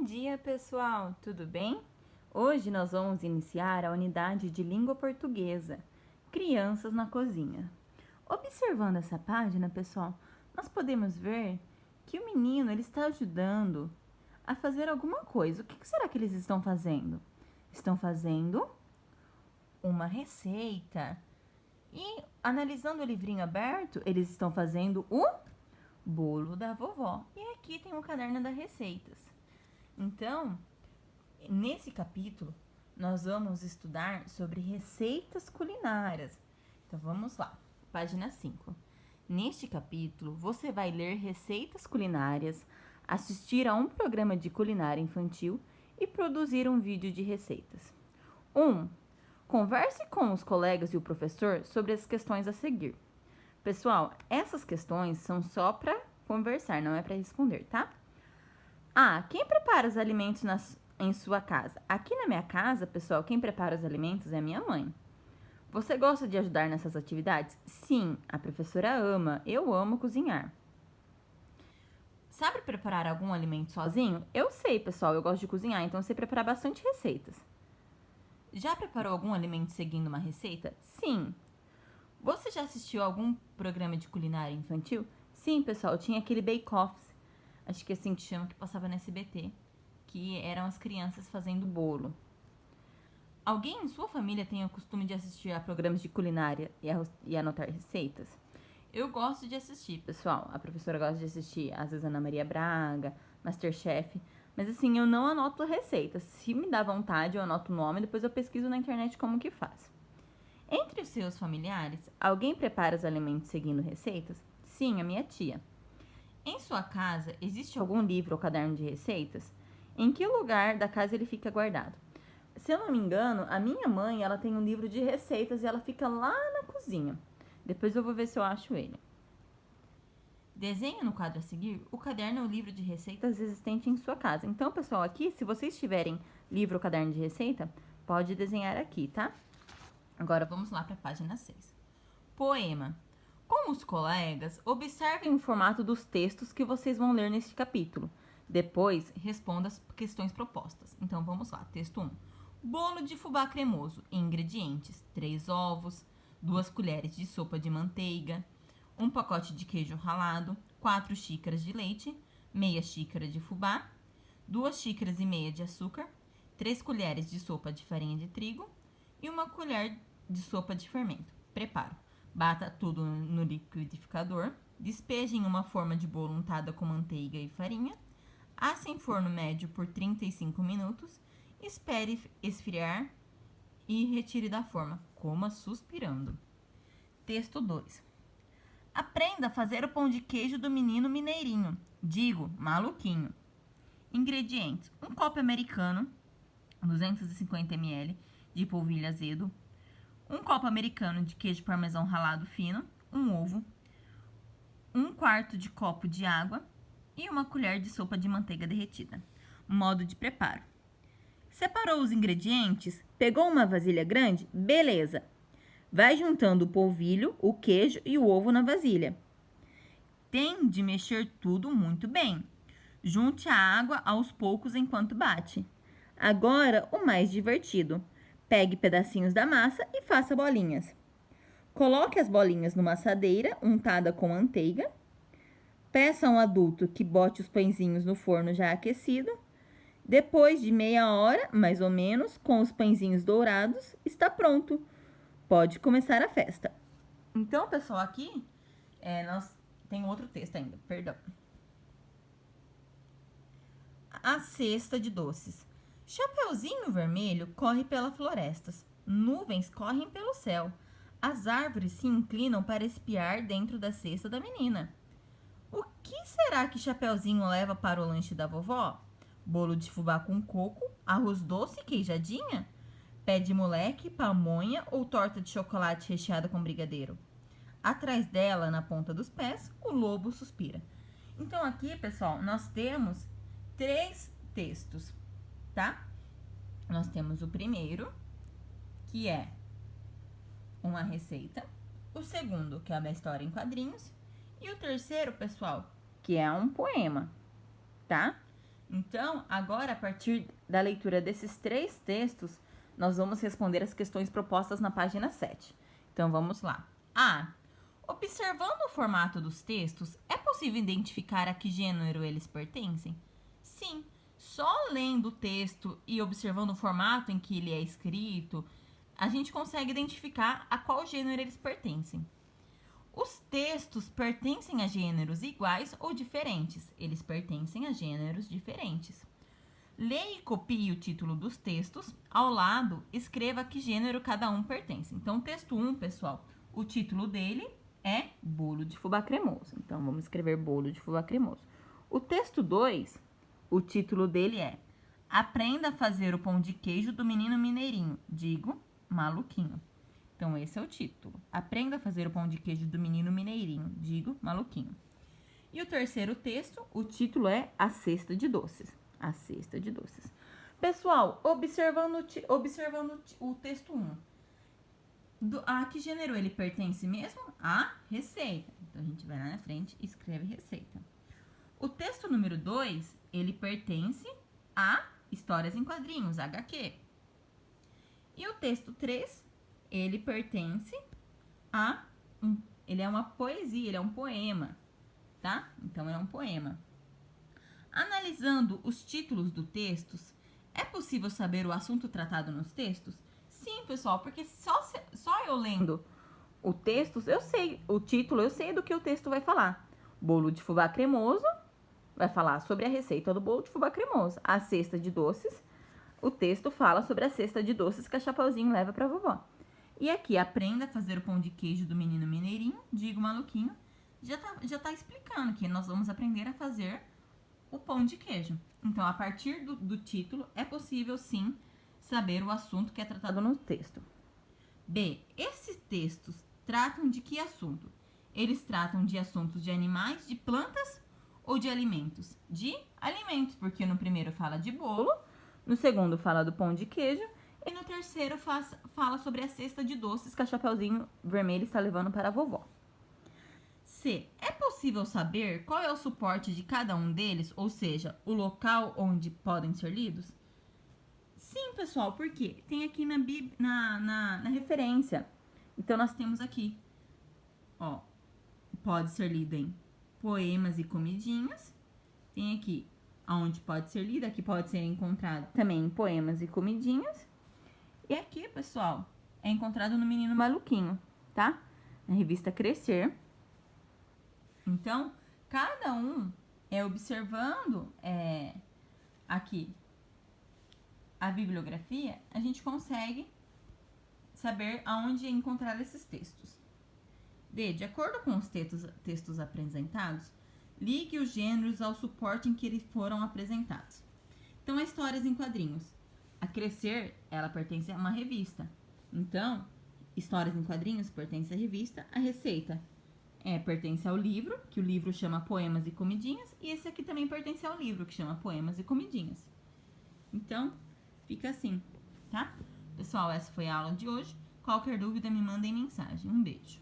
dia, pessoal! Tudo bem? Hoje nós vamos iniciar a unidade de língua portuguesa, Crianças na Cozinha. Observando essa página, pessoal, nós podemos ver que o menino ele está ajudando a fazer alguma coisa. O que será que eles estão fazendo? Estão fazendo uma receita. E, analisando o livrinho aberto, eles estão fazendo o bolo da vovó. E aqui tem o caderno das receitas. Então, nesse capítulo, nós vamos estudar sobre receitas culinárias. Então, vamos lá, página 5. Neste capítulo, você vai ler receitas culinárias, assistir a um programa de culinária infantil e produzir um vídeo de receitas. 1. Converse com os colegas e o professor sobre as questões a seguir. Pessoal, essas questões são só para conversar, não é para responder, tá? Quem prepara os alimentos em sua casa? Aqui na minha casa, pessoal, quem prepara os alimentos é a minha mãe. Você gosta de ajudar nessas atividades? Sim, a professora ama. Eu amo cozinhar. Sabe preparar algum alimento sozinho? Eu sei, pessoal, eu gosto de cozinhar, então eu sei preparar bastante receitas. Já preparou algum alimento seguindo uma receita? Sim. Você já assistiu a algum programa de culinária infantil? Sim, pessoal, tinha aquele Bake Off, acho que é assim que chama, que passava no SBT, que eram as crianças fazendo bolo. Alguém em sua família tem o costume de assistir a programas de culinária e anotar receitas? Eu gosto de assistir, pessoal. A professora gosta de assistir, às vezes, Ana Maria Braga, Masterchef. Mas assim, eu não anoto receitas. Se me dá vontade, eu anoto o nome e depois eu pesquiso na internet como que faz. Entre os seus familiares, alguém prepara os alimentos seguindo receitas? Sim, a minha tia. Em sua casa, existe algum livro ou caderno de receitas? Em que lugar da casa ele fica guardado? Se eu não me engano, a minha mãe, ela tem um livro de receitas e ela fica lá na cozinha. Depois eu vou ver se eu acho ele. Desenhe no quadro a seguir o caderno ou livro de receitas existente em sua casa. Então, pessoal, aqui, se vocês tiverem livro ou caderno de receita, pode desenhar aqui, tá? Agora, vamos lá para a página 6. Poema. Com os colegas, observem o formato dos textos que vocês vão ler neste capítulo. Depois, responda as questões propostas. Então, vamos lá. Texto 1. Bolo de fubá cremoso. Ingredientes: 3 ovos, 2 colheres de sopa de manteiga, 1 pacote de queijo ralado, 4 xícaras de leite, meia xícara de fubá, 2 xícaras e meia de açúcar, 3 colheres de sopa de farinha de trigo e 1 colher de sopa de fermento. Preparo. Bata tudo no liquidificador, despeje em uma forma de bolo untada com manteiga e farinha, asse em forno médio por 35 minutos, espere esfriar e retire da forma. Coma suspirando. Texto 2. Aprenda a fazer o pão de queijo do menino mineirinho, digo, maluquinho. Ingredientes: 1 copo americano, 250 ml de polvilho azedo, 1 copo americano de queijo parmesão ralado fino, 1 ovo, 1/4 de copo de água e 1 colher de sopa de manteiga derretida. Modo de preparo. Separou os ingredientes? Pegou uma vasilha grande? Beleza! Vai juntando o polvilho, o queijo e o ovo na vasilha. Tem de mexer tudo muito bem. Junte a água aos poucos enquanto bate. Agora, o mais divertido. Pegue pedacinhos da massa e faça bolinhas. Coloque as bolinhas numa assadeira untada com manteiga. Peça a um adulto que bote os pãezinhos no forno já aquecido. Depois de meia hora, mais ou menos, com os pãezinhos dourados, está pronto. Pode começar a festa. Então, pessoal, aqui nós tem outro texto ainda, perdão. A cesta de doces. Chapeuzinho vermelho corre pelas florestas. Nuvens correm pelo céu. As árvores se inclinam para espiar dentro da cesta da menina. O que será que Chapeuzinho leva para o lanche da vovó? Bolo de fubá com coco, arroz doce e queijadinha? Pé de moleque, pamonha ou torta de chocolate recheada com brigadeiro? Atrás dela, na ponta dos pés, o lobo suspira. Então, aqui, pessoal, nós temos 3 textos, tá? Nós temos o primeiro, que é uma receita. O segundo, que é uma história em quadrinhos. E o terceiro, pessoal, que é um poema, tá? Então, agora, a partir da leitura desses 3 textos, nós vamos responder as questões propostas na página 7. Então, vamos lá. A. Observando o formato dos textos, é possível identificar a que gênero eles pertencem? Sim, só lendo o texto e observando o formato em que ele é escrito, a gente consegue identificar a qual gênero eles pertencem. Os textos pertencem a gêneros iguais ou diferentes? Eles pertencem a gêneros diferentes. Leia e copie o título dos textos. Ao lado, escreva a que gênero cada um pertence. Então, texto 1, pessoal, o título dele é bolo de fubá cremoso. Então, vamos escrever bolo de fubá cremoso. O texto 2, o título dele é Aprenda a fazer o pão de queijo do menino mineirinho. Digo, maluquinho. Então, esse é o título. Aprenda a fazer o pão de queijo do menino mineirinho. Digo, maluquinho. E o terceiro texto, o título é A Cesta de Doces. A Cesta de Doces. Pessoal, observando o texto 1. A que gênero ele pertence mesmo? A receita. Então, a gente vai lá na frente e escreve receita. O texto número 2, ele pertence a histórias em quadrinhos, HQ. E o texto 3, ele pertence a... ele é uma poesia, ele é um poema, tá? Então, é um poema. Analisando os títulos dos textos, é possível saber o assunto tratado nos textos? Sim, pessoal, porque só eu lendo o texto, eu sei o título, eu sei do que o texto vai falar. Bolo de fubá cremoso vai falar sobre a receita do bolo de fubá cremoso. A cesta de doces, o texto fala sobre a cesta de doces que a Chapeuzinho leva para a vovó. E aqui, aprenda a fazer o pão de queijo do menino mineirinho, digo maluquinho, já tá explicando que nós vamos aprender a fazer o pão de queijo. Então, a partir do título, é possível, sim, saber o assunto que é tratado no texto. B. Esses textos tratam de que assunto? Eles tratam de assuntos de animais, de plantas ou de alimentos? De alimentos, porque no primeiro fala de bolo, no segundo fala do pão de queijo e no terceiro fala sobre a cesta de doces que a Chapeuzinho Vermelho está levando para a vovó. C. É possível saber qual é o suporte de cada um deles, ou seja, o local onde podem ser lidos? Sim, pessoal, porque tem aqui na referência. Então, nós temos aqui, ó, pode ser lido em poemas e comidinhas. Tem aqui onde pode ser lido, aqui pode ser encontrado também em poemas e comidinhas. E aqui, pessoal, é encontrado no Menino Maluquinho, tá? Na revista Crescer. Então, cada um observando aqui a bibliografia, a gente consegue saber aonde encontrar esses textos. D. De acordo com os textos apresentados, ligue os gêneros ao suporte em que eles foram apresentados. Então, as histórias em quadrinhos. A Crescer, ela pertence a uma revista. Então, histórias em quadrinhos pertence à revista. A receita pertence ao livro, que o livro chama Poemas e Comidinhas, e esse aqui também pertence ao livro, que chama Poemas e Comidinhas. Então, fica assim, tá? Pessoal, essa foi a aula de hoje. Qualquer dúvida, me mandem mensagem. Um beijo.